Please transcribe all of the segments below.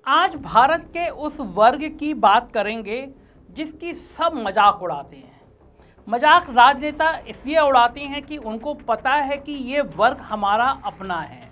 आज भारत के उस वर्ग की बात करेंगे जिसकी सब मजाक उड़ाते हैं। मजाक राजनेता इसलिए उड़ाते हैं कि उनको पता है कि ये वर्ग हमारा अपना है।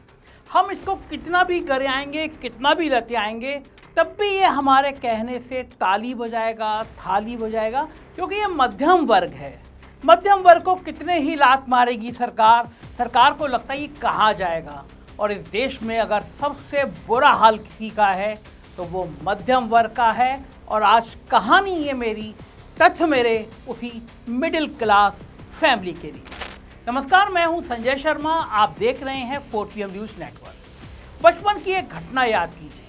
हम इसको कितना भी गरियाएंगे, कितना भी लतियाएंगे, तब भी ये हमारे कहने से ताली बजाएगा, थाली बजाएगा, क्योंकि ये मध्यम वर्ग है। मध्यम वर्ग को कितने ही लात मारेगी सरकार को लगता है ये कहाँ जाएगा। और इस देश में अगर सबसे बुरा हाल किसी का है तो वो मध्यम वर्ग का है। और आज कहानी ये मेरी, तथ्य मेरे उसी मिडिल क्लास फैमिली के लिए। नमस्कार, मैं हूं संजय शर्मा, आप देख रहे हैं 4PM न्यूज़ नेटवर्क। बचपन की एक घटना याद कीजिए,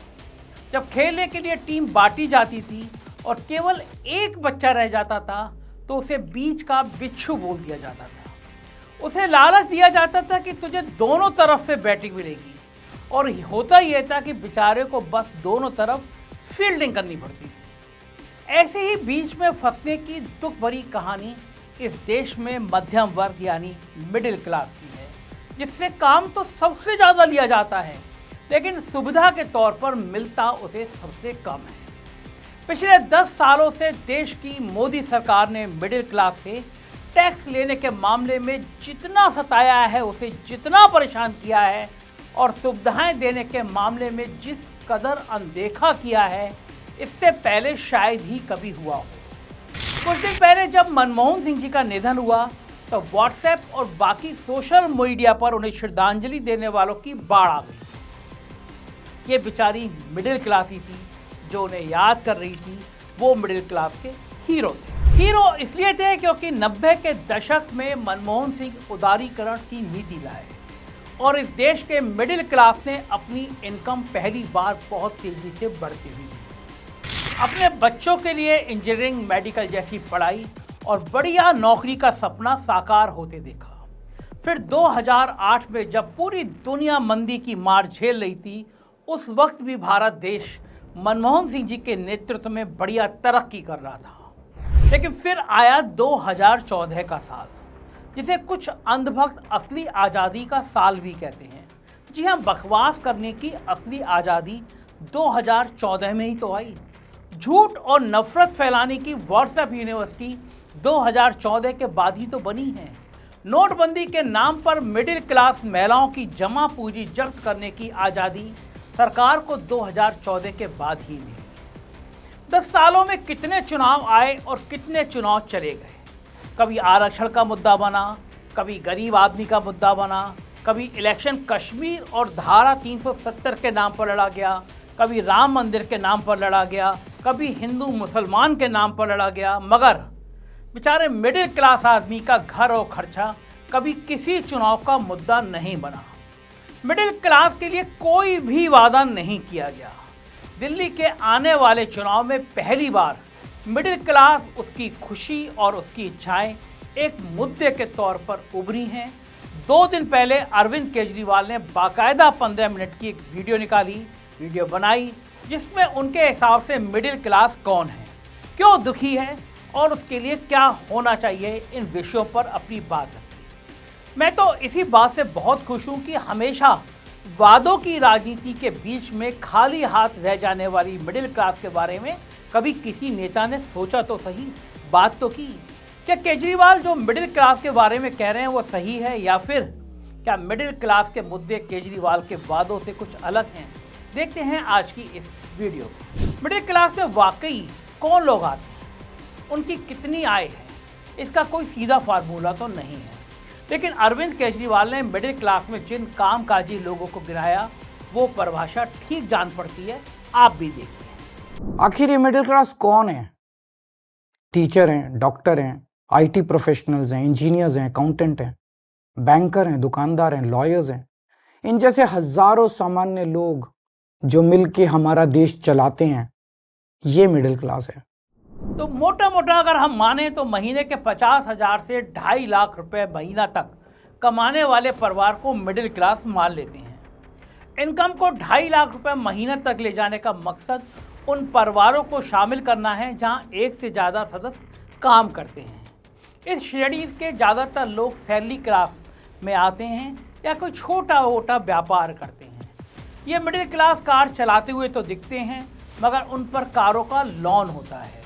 जब खेलने के लिए टीम बांटी जाती थी और केवल एक बच्चा रह जाता था तो उसे बीच का बिच्छू बोल दिया जाता था। उसे लालच दिया जाता था कि तुझे दोनों तरफ से बैटिंग मिलेगी, और होता यह था कि बेचारे को बस दोनों तरफ फील्डिंग करनी पड़ती थी। ऐसे ही बीच में फंसने की दुख भरी कहानी इस देश में मध्यम वर्ग यानी मिडिल क्लास की है, जिससे काम तो सबसे ज़्यादा लिया जाता है लेकिन सुविधा के तौर पर मिलता उसे सबसे कम है। पिछले 10 सालों से देश की मोदी सरकार ने मिडिल क्लास से टैक्स लेने के मामले में जितना सताया है, उसे जितना परेशान किया है, और सुविधाएं देने के मामले में जिस कदर अनदेखा किया है, इससे पहले शायद ही कभी हुआ हो। कुछ दिन पहले जब मनमोहन सिंह जी का निधन हुआ तो व्हाट्सएप और बाकी सोशल मीडिया पर उन्हें श्रद्धांजलि देने वालों की बाढ़ आ गई। ये बेचारी मिडिल क्लास ही थी जो उन्हें याद कर रही थी। वो मिडिल क्लास के हीरो थे। हीरो इसलिए थे क्योंकि 90 के दशक में मनमोहन सिंह उदारीकरण की नीति लाए और इस देश के मिडिल क्लास ने अपनी इनकम पहली बार बहुत तेजी से बढ़ती हुई अपने बच्चों के लिए इंजीनियरिंग, मेडिकल जैसी पढ़ाई और बढ़िया नौकरी का सपना साकार होते देखा। फिर 2008 में जब पूरी दुनिया मंदी की मार झेल रही थी, उस वक्त भी भारत देश मनमोहन सिंह जी के नेतृत्व में बढ़िया तरक्की कर रहा था। लेकिन फिर आया 2014 का साल, जिसे कुछ अंधभक्त असली आज़ादी का साल भी कहते हैं। जी हाँ, बकवास करने की असली आज़ादी 2014 में ही तो आई। झूठ और नफरत फैलाने की व्हाट्सएप यूनिवर्सिटी 2014 के बाद ही तो बनी है। नोटबंदी के नाम पर मिडिल क्लास महिलाओं की जमा पूंजी जब्त करने की आज़ादी सरकार को 2014 के बाद ही मिली। 10 सालों में कितने चुनाव आए और कितने चुनाव चले गए। कभी आरक्षण का मुद्दा बना, कभी गरीब आदमी का मुद्दा बना, कभी इलेक्शन कश्मीर और धारा 370 के नाम पर लड़ा गया, कभी राम मंदिर के नाम पर लड़ा गया, कभी हिंदू मुसलमान के नाम पर लड़ा गया, मगर बेचारे मिडिल क्लास आदमी का घर और खर्चा कभी किसी चुनाव का मुद्दा नहीं बना। मिडिल क्लास के लिए कोई भी वादा नहीं किया गया। दिल्ली के आने वाले चुनाव में पहली बार मिडिल क्लास, उसकी खुशी और उसकी इच्छाएं एक मुद्दे के तौर पर उभरी हैं। 2 दिन पहले अरविंद केजरीवाल ने बाकायदा 15 मिनट की एक वीडियो बनाई, जिसमें उनके हिसाब से मिडिल क्लास कौन है, क्यों दुखी है और उसके लिए क्या होना चाहिए, इन विषयों पर अपनी बात रखी। मैं तो इसी बात से बहुत खुश हूँ कि हमेशा वादों की राजनीति के बीच में खाली हाथ रह जाने वाली मिडिल क्लास के बारे में कभी किसी नेता ने सोचा तो सही, बात तो की। क्या केजरीवाल जो मिडिल क्लास के बारे में कह रहे हैं वो सही है, या फिर क्या मिडिल क्लास के मुद्दे केजरीवाल के वादों से कुछ अलग हैं? देखते हैं आज की इस वीडियो में। मिडिल क्लास में वाकई कौन लोग आते हैं, उनकी कितनी आय है, इसका कोई सीधा फार्मूला तो नहीं है। लेकिन अरविंद केजरीवाल ने मिडिल क्लास में जिन कामकाजी लोगों को गिनाया, वो परिभाषा ठीक जान पड़ती है। आप भी देखिए। आखिर ये मिडिल क्लास कौन है? टीचर हैं, डॉक्टर हैं, आईटी प्रोफेशनल्स हैं, इंजीनियर्स हैं, अकाउंटेंट हैं, बैंकर हैं, दुकानदार हैं, लॉयर्स हैं। इन जैसे हजारों सामान्य लोग जो मिलके हमारा देश चलाते हैं, ये मिडिल क्लास है। तो मोटा मोटा अगर हम माने तो महीने के 50,000 से 2.5 लाख रुपए महीना तक कमाने वाले परिवार को मिडिल क्लास मान लेते हैं। इनकम को 2.5 लाख रुपए महीना तक ले जाने का मकसद उन परिवारों को शामिल करना है जहां एक से ज़्यादा सदस्य काम करते हैं। इस श्रेणी के ज़्यादातर लोग सैलरी क्लास में आते हैं या कोई छोटा मोटा व्यापार करते हैं। ये मिडिल क्लास कार चलाते हुए तो दिखते हैं, मगर उन पर कारों का लोन होता है।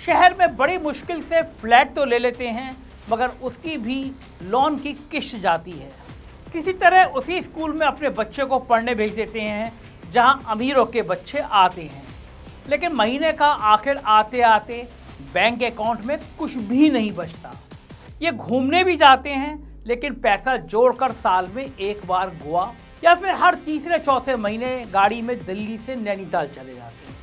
शहर में बड़ी मुश्किल से फ्लैट तो ले लेते हैं, मगर उसकी भी लोन की किश्त जाती है। किसी तरह उसी स्कूल में अपने बच्चे को पढ़ने भेज देते हैं जहां अमीरों के बच्चे आते हैं, लेकिन महीने का आखिर आते आते बैंक अकाउंट में कुछ भी नहीं बचता। ये घूमने भी जाते हैं, लेकिन पैसा जोड़कर साल में एक बार गोवा या फिर हर तीसरे चौथे महीने गाड़ी में दिल्ली से नैनीताल चले जाते हैं।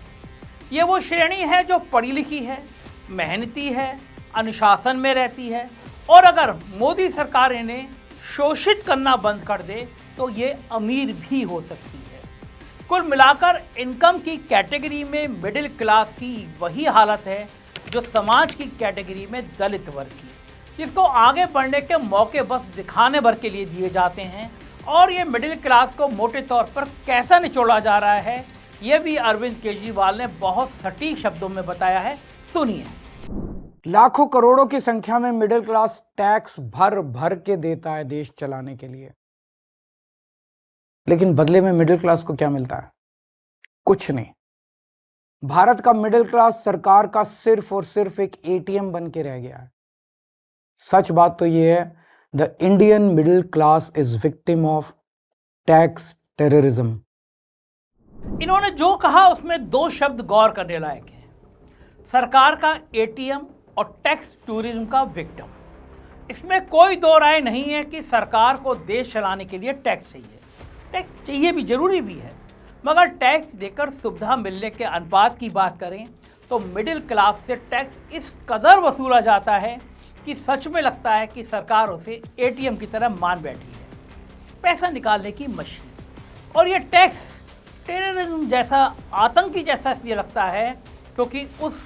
ये वो श्रेणी है जो पढ़ी लिखी है, मेहनती है, अनुशासन में रहती है, और अगर मोदी सरकार इन्हें शोषित करना बंद कर दे तो ये अमीर भी हो सकती है। कुल मिलाकर इनकम की कैटेगरी में मिडिल क्लास की वही हालत है जो समाज की कैटेगरी में दलित वर्ग की, जिसको आगे बढ़ने के मौके बस दिखाने भर के लिए दिए जाते हैं। और ये मिडिल क्लास को मोटे तौर पर कैसा निचोड़ा जा रहा है, ये भी अरविंद केजरीवाल ने बहुत सटीक शब्दों में बताया है। सुनिए। लाखों करोड़ों की संख्या में मिडिल क्लास टैक्स भर भर के देता है देश चलाने के लिए, लेकिन बदले में मिडिल क्लास को क्या मिलता है? कुछ नहीं। भारत का मिडिल क्लास सरकार का सिर्फ और सिर्फ एक एटीएम बन के रह गया है। सच बात तो यह है, the Indian middle class is victim of tax terrorism. इन्होंने जो कहा उसमें दो शब्द गौर करने लायक हैं, सरकार का एटीएम और टैक्स टूरिज्म का विक्टिम। इसमें कोई दो राय नहीं है कि सरकार को देश चलाने के लिए टैक्स चाहिए। टैक्स चाहिए भी, जरूरी भी है, मगर टैक्स देकर सुविधा मिलने के अनुपात की बात करें तो मिडिल क्लास से टैक्स इस कदर वसूला जाता है कि सच में लगता है कि सरकार उसे एटीएम की तरह मान बैठी है, पैसा निकालने की मशीन। और ये टैक्स टेररिज्म जैसा, आतंकी जैसा इसलिए लगता है क्योंकि उस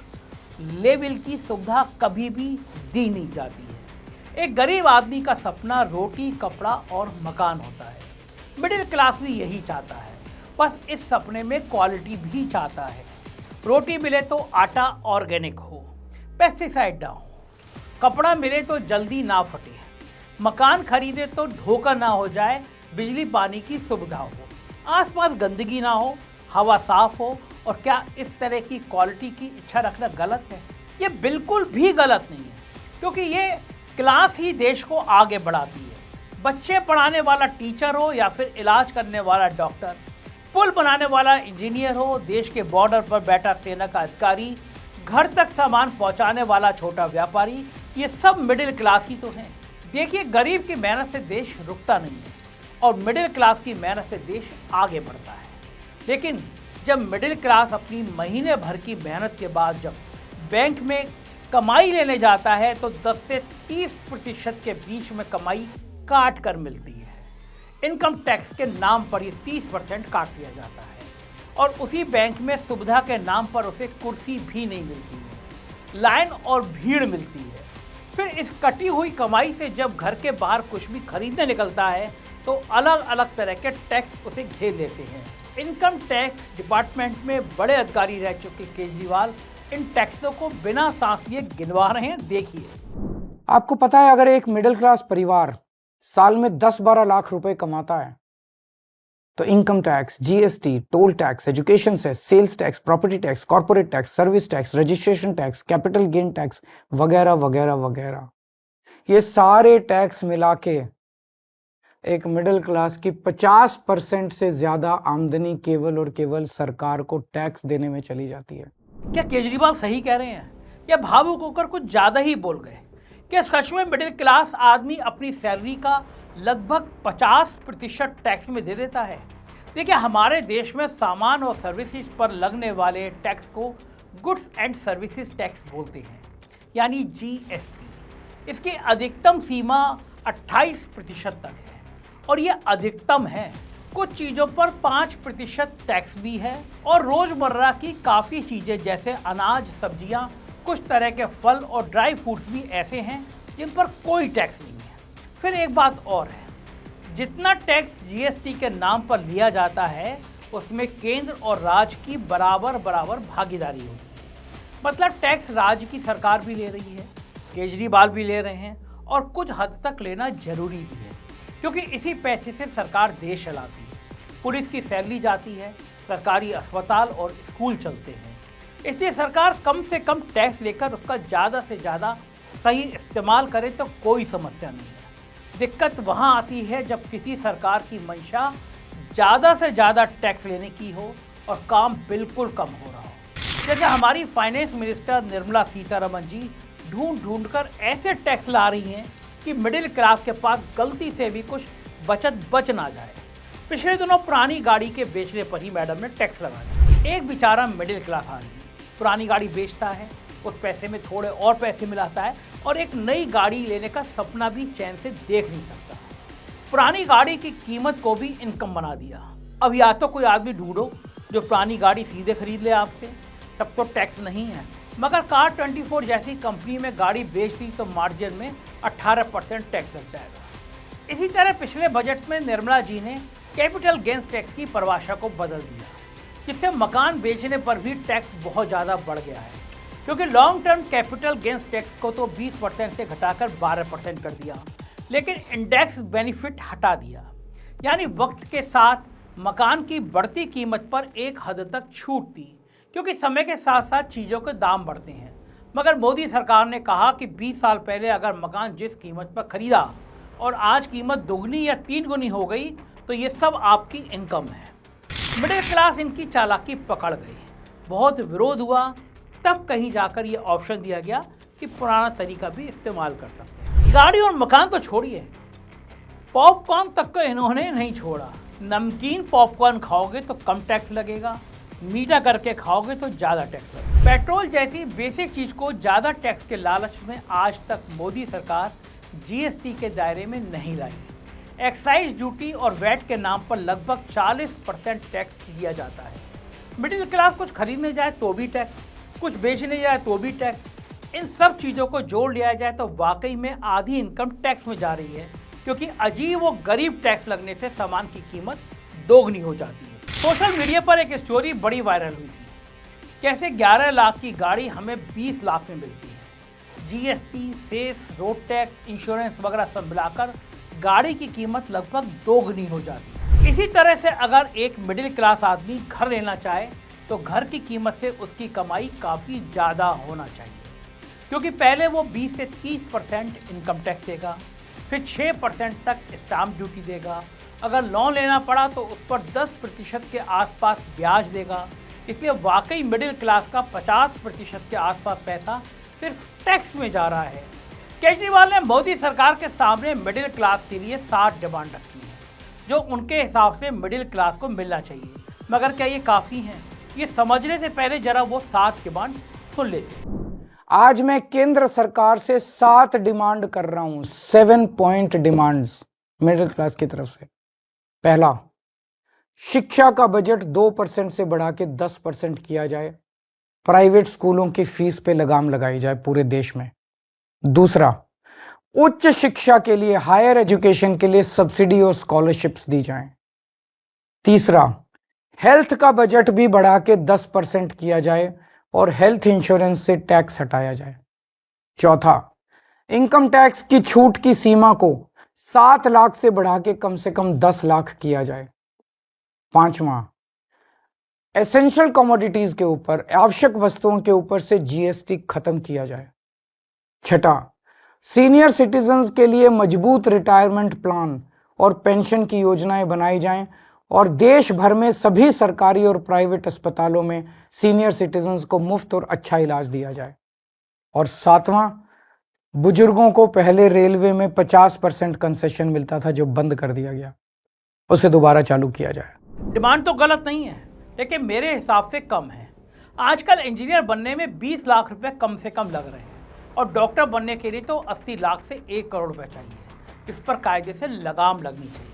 लेवल की सुविधा कभी भी दी नहीं जाती है। एक गरीब आदमी का सपना रोटी, कपड़ा और मकान होता है। मिडिल क्लास भी यही चाहता है, बस इस सपने में क्वालिटी भी चाहता है। रोटी मिले तो आटा ऑर्गेनिक हो, पेस्टिसाइड ना हो, कपड़ा मिले तो जल्दी ना फटे, मकान खरीदे तो धोखा ना हो जाए, बिजली पानी की सुविधा हो, आसपास गंदगी ना हो, हवा साफ हो। और क्या इस तरह की क्वालिटी की इच्छा रखना गलत है? ये बिल्कुल भी गलत नहीं है, क्योंकि ये क्लास ही देश को आगे बढ़ाती है। बच्चे पढ़ाने वाला टीचर हो या फिर इलाज करने वाला डॉक्टर, पुल बनाने वाला इंजीनियर हो, देश के बॉर्डर पर बैठा सेना का अधिकारी, घर तक सामान पहुंचाने वाला छोटा व्यापारी, ये सब मिडिल क्लास ही तो हैं। देखिए, गरीब की मेहनत से देश रुकता नहीं है और मिडिल क्लास की मेहनत से देश आगे बढ़ता है। लेकिन जब मिडिल क्लास अपनी महीने भर की मेहनत के बाद जब बैंक में कमाई लेने जाता है तो 10 से 30% के बीच में कमाई काट कर मिलती है। इनकम टैक्स के नाम पर ये 30% काट लिया जाता है और उसी बैंक में सुविधा के नाम पर उसे कुर्सी भी नहीं मिलती है, लाइन और भीड़ मिलती है। फिर इस कटी हुई कमाई से जब घर के बाहर कुछ भी खरीदने निकलता है तो अलग अलग तरह के टैक्स उसे घेर लेते हैं। इनकम टैक्स डिपार्टमेंट में बड़े अधिकारी रह चुके केजरीवाल इन टैक्सों को बिना सांस लिए गिनवा रहे हैं। देखिए, आपको पता है, अगर एक मिडिल क्लास परिवार साल में 10-12 लाख रुपए कमाता है तो income tax, GST, toll tax, education cess, sales tax, property tax, corporate tax, service tax, registration tax, capital gain tax वगैरह वगैरह वगैरह, ये सारे टैक्स मिला के एक मिडिल क्लास की 50% से ज्यादा आमदनी केवल और केवल सरकार को टैक्स देने में चली जाती है। क्या केजरीवाल सही कह रहे हैं या भावुक होकर कुछ ज़्यादा ही बोल गए? क्या सच में मिडिल क्लास आदमी अपनी सैलरी का लगभग 50% टैक्स में दे देता है? देखिए, हमारे देश में सामान और सर्विसेज पर लगने वाले टैक्स को गुड्स एंड सर्विसेज टैक्स बोलते हैं, यानी जीएसटी। इसकी अधिकतम सीमा 28% तक है और ये अधिकतम है। कुछ चीज़ों पर 5% टैक्स भी है और रोज़मर्रा की काफ़ी चीज़ें जैसे अनाज, सब्जियां, कुछ तरह के फल और ड्राई फ्रूट्स भी ऐसे हैं जिन पर कोई टैक्स नहीं है। फिर एक बात और है, जितना टैक्स जीएसटी के नाम पर लिया जाता है उसमें केंद्र और राज्य की बराबर बराबर भागीदारी होती है। मतलब टैक्स राज्य की सरकार भी ले रही है, केजरीवाल भी ले रहे हैं और कुछ हद तक लेना जरूरी भी है, क्योंकि इसी पैसे से सरकार देश चलाती है। पुलिस की सैलरी जाती है, सरकारी अस्पताल और स्कूल चलते हैं। इसलिए सरकार कम से कम टैक्स लेकर उसका ज़्यादा से ज़्यादा सही इस्तेमाल करे तो कोई समस्या नहीं है। दिक्कत वहाँ आती है जब किसी सरकार की मंशा ज़्यादा से ज़्यादा टैक्स लेने की हो और काम बिल्कुल कम हो रहा हो। जैसे हमारी फाइनेंस मिनिस्टर निर्मला सीतारमण जी ढूंढ कर ऐसे टैक्स ला रही हैं कि मिडिल क्लास के पास गलती से भी कुछ बचत बच ना जाए। पिछले दिनों पुरानी गाड़ी के बेचने पर ही मैडम ने टैक्स लगाया। एक बेचारा मिडिल क्लास आदमी पुरानी गाड़ी बेचता है, उस पैसे में थोड़े और पैसे मिलाता है और एक नई गाड़ी लेने का सपना भी चैन से देख नहीं सकता। पुरानी गाड़ी की कीमत को भी इनकम बना दिया। अब या तो कोई आदमी ढूंढो जो पुरानी गाड़ी सीधे खरीद ले आपसे, तब तो टैक्स नहीं है, मगर कार24 जैसी कंपनी में गाड़ी बेच दी तो मार्जिन में 18% टैक्स लग जाएगा। इसी तरह पिछले बजट में निर्मला जी ने कैपिटल गेंस टैक्स की परिभाषा को बदल दिया, जिससे मकान बेचने पर भी टैक्स बहुत ज़्यादा बढ़ गया है। क्योंकि long term capital gains tax को तो 20% से घटाकर 12% कर दिया, लेकिन इंडेक्स बेनिफिट हटा दिया। यानी वक्त के साथ मकान की बढ़ती कीमत पर एक हद तक छूट दी, क्योंकि समय के साथ साथ चीज़ों के दाम बढ़ते हैं। मगर मोदी सरकार ने कहा कि 20 साल पहले अगर मकान जिस कीमत पर खरीदा और आज कीमत दोगुनी या 3 गुनी हो गई तो ये सब आपकी इनकम है। मिडिल क्लास इनकी चालाकी पकड़ गई, बहुत विरोध हुआ, तब कहीं जाकर ये ऑप्शन दिया गया कि पुराना तरीका भी इस्तेमाल कर सकते हैं। गाड़ी और मकान तो छोड़िए, पॉपकॉर्न तक को इन्होंने नहीं छोड़ा। नमकीन पॉपकॉर्न खाओगे तो कम टैक्स लगेगा, मीठा करके खाओगे तो ज़्यादा टैक्स लगेगा। पेट्रोल जैसी बेसिक चीज़ को ज़्यादा टैक्स के लालच में आज तक मोदी सरकार जीएसटी के दायरे में नहीं लाई। एक्साइज ड्यूटी और वैट के नाम पर लगभग 40% टैक्स लिया जाता है। मिडिल क्लास कुछ खरीदने जाए तो भी टैक्स, कुछ बेचने जाए तो भी टैक्स। इन सब चीज़ों को जोड़ लिया जाए तो वाकई में आधी इनकम टैक्स में जा रही है, क्योंकि अजीब व गरीब टैक्स लगने से सामान की कीमत दोगुनी हो जाती है। सोशल मीडिया पर एक स्टोरी बड़ी वायरल हुई थी, कैसे 11 लाख की गाड़ी हमें 20 लाख में मिलती है। GST, cess, road tax, insurance वगैरह सब मिलाकर गाड़ी की कीमत लगभग दोगुनी हो जाती है। इसी तरह से अगर एक मिडिल क्लास आदमी घर लेना चाहे तो घर की कीमत से उसकी कमाई काफ़ी ज़्यादा होना चाहिए, क्योंकि पहले वो 20 से 30% इनकम टैक्स देगा, फिर 6% तक स्टाम्प ड्यूटी देगा। अगर लोन लेना पड़ा तो उस पर 10% के आसपास ब्याज देगा। इसलिए वाकई मिडिल क्लास का 50% के आसपास पैसा सिर्फ टैक्स में जा रहा है। केजरीवाल ने मोदी सरकार के सामने मिडिल क्लास के लिए 60 डिमांड रखी है, जो उनके हिसाब से मिडिल क्लास को मिलना चाहिए। मगर क्या ये काफ़ी हैं? ये समझने से पहले जरा वो 7 डिमांड सुन लेते हैं। आज मैं केंद्र सरकार से 7 डिमांड कर रहा हूं, 7 पॉइंट डिमांड्स मिडिल क्लास की तरफ से। पहला, शिक्षा का बजट 2% से बढ़ा के 10% किया जाए। प्राइवेट स्कूलों की फीस पे लगाम लगाई जाए पूरे देश में। दूसरा, उच्च शिक्षा के लिए, हायर एजुकेशन के लिए सब्सिडी और स्कॉलरशिप्स दी जाएं। तीसरा, हेल्थ का बजट भी बढ़ा के 10% किया जाए और हेल्थ इंश्योरेंस से टैक्स हटाया जाए। चौथा, इनकम टैक्स की छूट की सीमा को 7 लाख से बढ़ा के कम से कम 10 लाख किया जाए। पांचवा, एसेंशियल कमोडिटीज के ऊपर, आवश्यक वस्तुओं के ऊपर से जीएसटी खत्म किया जाए। छठा, सीनियर सिटीजन्स के लिए मजबूत रिटायरमेंट प्लान और पेंशन की योजनाएं बनाई जाएं और देश भर में सभी सरकारी और प्राइवेट अस्पतालों में सीनियर सिटीजन्स को मुफ्त और अच्छा इलाज दिया जाए। और सातवां, बुजुर्गों को पहले रेलवे में 50% कंसेशन मिलता था जो बंद कर दिया गया, उसे दोबारा चालू किया जाए। डिमांड तो गलत नहीं है, लेकिन मेरे हिसाब से कम है। आजकल इंजीनियर बनने में 20 लाख रुपए कम से कम लग रहे हैं और डॉक्टर बनने के लिए तो 80 लाख से 1 करोड़ रुपए चाहिए। इस पर कायदे से लगाम लगनी चाहिए।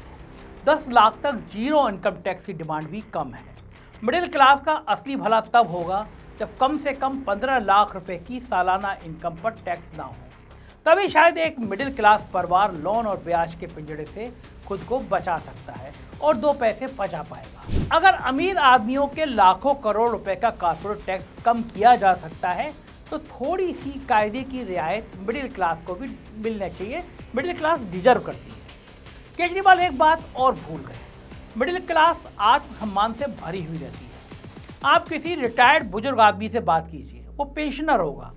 10 लाख तक जीरो इनकम टैक्स की डिमांड भी कम है। मिडिल क्लास का असली भला तब होगा जब कम से कम 15 लाख रुपए की सालाना इनकम पर टैक्स ना हो, तभी शायद एक मिडिल क्लास परिवार लोन और ब्याज के पिंजड़े से खुद को बचा सकता है और 2 पैसे बचा पाएगा। अगर अमीर आदमियों के लाखों करोड़ रुपए का कॉर्पोरेट टैक्स कम किया जा सकता है तो थोड़ी सी कायदे की रियायत मिडिल क्लास को भी मिलना चाहिए। मिडिल क्लास डिजर्व करती है। केजरीवाल एक बात और भूल गए, मिडिल क्लास आत्मसम्मान से भरी हुई रहती है। आप किसी रिटायर्ड बुजुर्ग आदमी से बात कीजिए, वो पेंशनर होगा,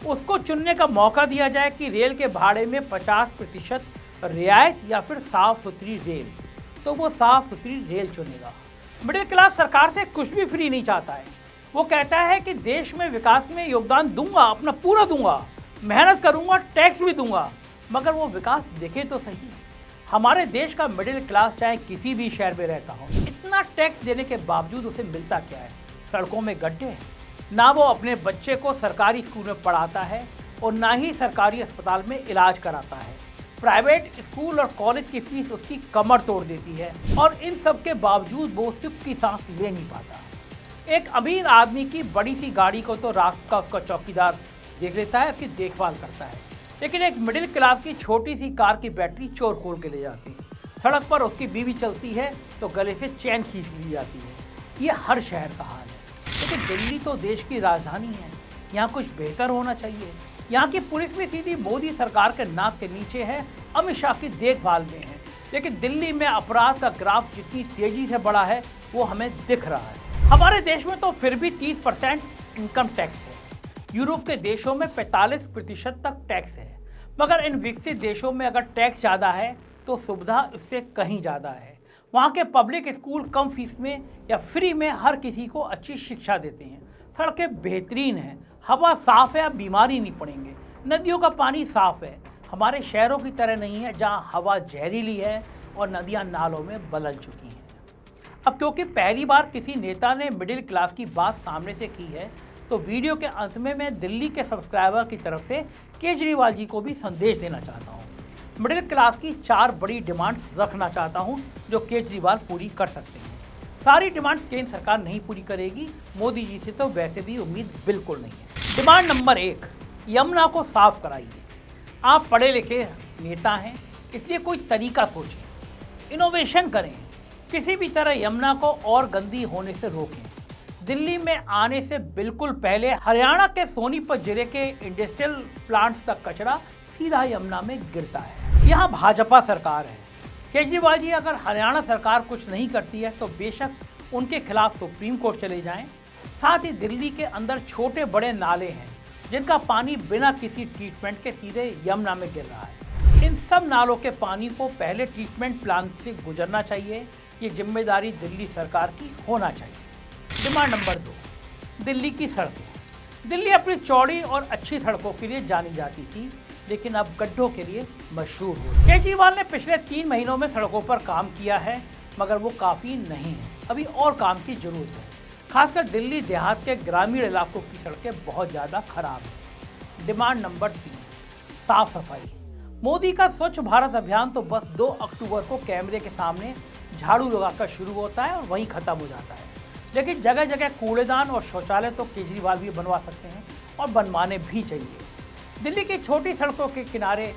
उसको चुनने का मौका दिया जाए कि रेल के भाड़े में 50% रियायत या फिर साफ सुथरी रेल, तो वो साफ सुथरी रेल चुनेगा। मिडिल क्लास सरकार से कुछ भी फ्री नहीं चाहता है। वो कहता है कि देश में विकास में योगदान दूंगा, अपना पूरा दूंगा, मेहनत करूंगा, टैक्स भी दूंगा, मगर वो विकास देखे तो सही। हमारे देश का मिडिल क्लास चाहे किसी भी शहर में रहता हो, इतना टैक्स देने के बावजूद उसे मिलता क्या है? सड़कों में गड्ढे हैं। ना वो अपने बच्चे को सरकारी स्कूल में पढ़ाता है और ना ही सरकारी अस्पताल में इलाज कराता है। प्राइवेट स्कूल और कॉलेज की फीस उसकी कमर तोड़ देती है और इन सब के बावजूद वो सुख की सांस ले नहीं पाता। एक अमीर आदमी की बड़ी सी गाड़ी को तो रात का उसका चौकीदार देख लेता है, उसकी देखभाल करता है, लेकिन एक मिडिल क्लास की छोटी सी कार की बैटरी चोर खोल के ले जाती है। सड़क पर उसकी बीवी चलती है तो गले से चैन खींच ली जाती है। ये हर शहर का हाल है। लेकिन दिल्ली तो देश की राजधानी है, यहाँ कुछ बेहतर होना चाहिए। यहाँ की पुलिस भी सीधी मोदी सरकार के नाक के नीचे है, अमित शाह की देखभाल में है। लेकिन दिल्ली में अपराध का ग्राफ जितनी तेजी से बढ़ा है वो हमें दिख रहा है। हमारे देश में तो फिर भी 30% इनकम टैक्स है। यूरोप के देशों में 45% तक टैक्स है, मगर इन विकसित देशों में अगर टैक्स ज़्यादा है तो सुविधा इससे कहीं ज़्यादा है। वहाँ के पब्लिक स्कूल कम फीस में या फ्री में हर किसी को अच्छी शिक्षा देते हैं। सड़कें बेहतरीन हैं, हवा साफ है, आप बीमारी नहीं पड़ेंगे। नदियों का पानी साफ है। हमारे शहरों की तरह नहीं है जहाँ हवा जहरीली है और नदियाँ नालों में बदल चुकी हैं। अब क्योंकि पहली बार किसी नेता ने मिडिल क्लास की बात सामने से की है, तो वीडियो के अंत में मैं दिल्ली के सब्सक्राइबर की तरफ से केजरीवाल जी को भी संदेश देना चाहता हूँ। मिडिल क्लास की 4 बड़ी डिमांड्स रखना चाहता हूँ जो केजरीवाल पूरी कर सकते हैं। सारी डिमांड्स केंद्र सरकार नहीं पूरी करेगी, मोदी जी से तो वैसे भी उम्मीद बिल्कुल नहीं है। डिमांड नंबर 1, यमुना को साफ कराइए। आप पढ़े लिखे नेता हैं, इसलिए कोई तरीका सोचें, इनोवेशन करें, किसी भी तरह यमुना को और गंदी होने से रोकें। दिल्ली में आने से बिल्कुल पहले हरियाणा के सोनीपत जिले के इंडस्ट्रियल प्लांट्स का कचरा सीधा यमुना में गिरता है। यहाँ भाजपा सरकार है। केजरीवाल जी अगर हरियाणा सरकार कुछ नहीं करती है तो बेशक उनके खिलाफ सुप्रीम कोर्ट चले जाएं। साथ ही दिल्ली के अंदर छोटे बड़े नाले हैं जिनका पानी बिना किसी ट्रीटमेंट के सीधे यमुना में गिर रहा है। इन सब नालों के पानी को पहले ट्रीटमेंट प्लांट से गुजरना चाहिए। ये जिम्मेदारी दिल्ली सरकार की होना चाहिए। डिमांड नंबर 2, दिल्ली की सड़कें। दिल्ली अपनी चौड़ी और अच्छी सड़कों के लिए जानी जाती थी, लेकिन अब गड्ढों के लिए मशहूर हो। केजरीवाल ने पिछले 3 महीनों में सड़कों पर काम किया है, मगर वो काफ़ी नहीं है। अभी और काम की जरूरत है। खासकर दिल्ली देहात के ग्रामीण इलाकों की सड़कें बहुत ज़्यादा खराब हैं। डिमांड नंबर 3, साफ सफाई। मोदी का स्वच्छ भारत अभियान तो बस 2 अक्टूबर को कैमरे के सामने झाड़ू लगाकर शुरू होता है और वहीं ख़त्म हो जाता है। लेकिन जगह जगह कूड़ेदान और शौचालय तो केजरीवाल भी बनवा सकते हैं और बनवाने भी चाहिए। दिल्ली की छोटी सड़कों के किनारे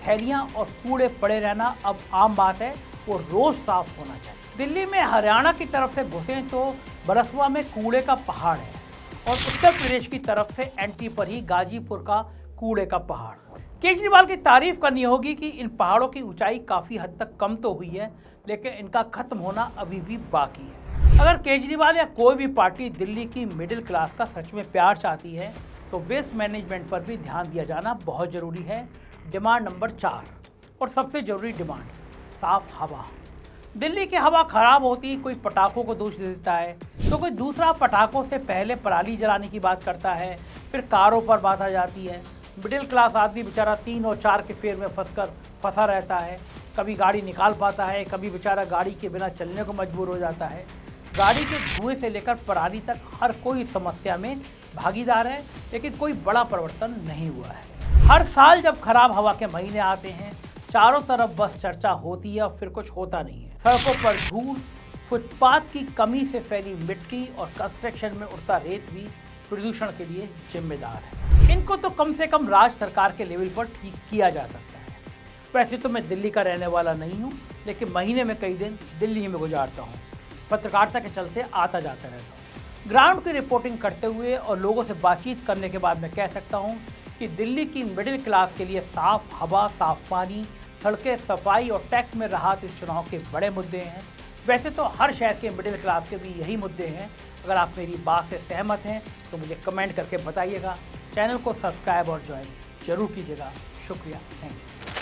थैलियाँ और कूड़े पड़े रहना अब आम बात है, वो रोज़ साफ होना चाहिए। दिल्ली में हरियाणा की तरफ से घुसें तो बरसुआ में कूड़े का पहाड़ है और उत्तर प्रदेश की तरफ से एंटी पर ही गाजीपुर का कूड़े का पहाड़। केजरीवाल की तारीफ करनी होगी कि इन पहाड़ों की ऊंचाई काफ़ी हद तक कम तो हुई है, लेकिन इनका खत्म होना अभी भी बाकी है। अगर केजरीवाल या कोई भी पार्टी दिल्ली की मिडिल क्लास का सच में प्यार चाहती है तो वेस्ट मैनेजमेंट पर भी ध्यान दिया जाना बहुत ज़रूरी है। डिमांड नंबर 4 और सबसे ज़रूरी डिमांड, साफ हवा। दिल्ली की हवा खराब होती, कोई पटाखों को दोष दे देता है तो कोई दूसरा पटाखों से पहले पराली जलाने की बात करता है, फिर कारों पर बात आ जाती है। मिडिल क्लास आदमी बेचारा 3 और 4 के फेर में फंसा रहता है। कभी गाड़ी निकाल पाता है, कभी बेचारा गाड़ी के बिना चलने को मजबूर हो जाता है। गाड़ी के धुएं से लेकर पराली तक हर कोई समस्या में भागीदार है, लेकिन कोई बड़ा परिवर्तन नहीं हुआ है। हर साल जब खराब हवा के महीने आते हैं, चारों तरफ बस चर्चा होती है और फिर कुछ होता नहीं है। सड़कों पर धूल, फुटपाथ की कमी से फैली मिट्टी और कंस्ट्रक्शन में उड़ता रेत भी प्रदूषण के लिए जिम्मेदार है। इनको तो कम से कम राज्य सरकार के लेवल पर ठीक किया जा सकता है। वैसे तो मैं दिल्ली का रहने वाला नहीं हूँ, लेकिन महीने में कई दिन दिल्ली में गुजारता हूँ। पत्रकारिता के चलते आता जाता रहता हूँ। ग्राउंड की रिपोर्टिंग करते हुए और लोगों से बातचीत करने के बाद मैं कह सकता हूँ कि दिल्ली की मिडिल क्लास के लिए साफ हवा, साफ पानी, सड़कें, सफाई और टैक्स में राहत इस चुनाव के बड़े मुद्दे हैं। वैसे तो हर शहर के मिडिल क्लास के भी यही मुद्दे हैं। अगर आप मेरी बात से सहमत हैं तो मुझे कमेंट करके बताइएगा। चैनल को सब्सक्राइब और ज्वाइन जरूर कीजिएगा। शुक्रिया, थैंक यू।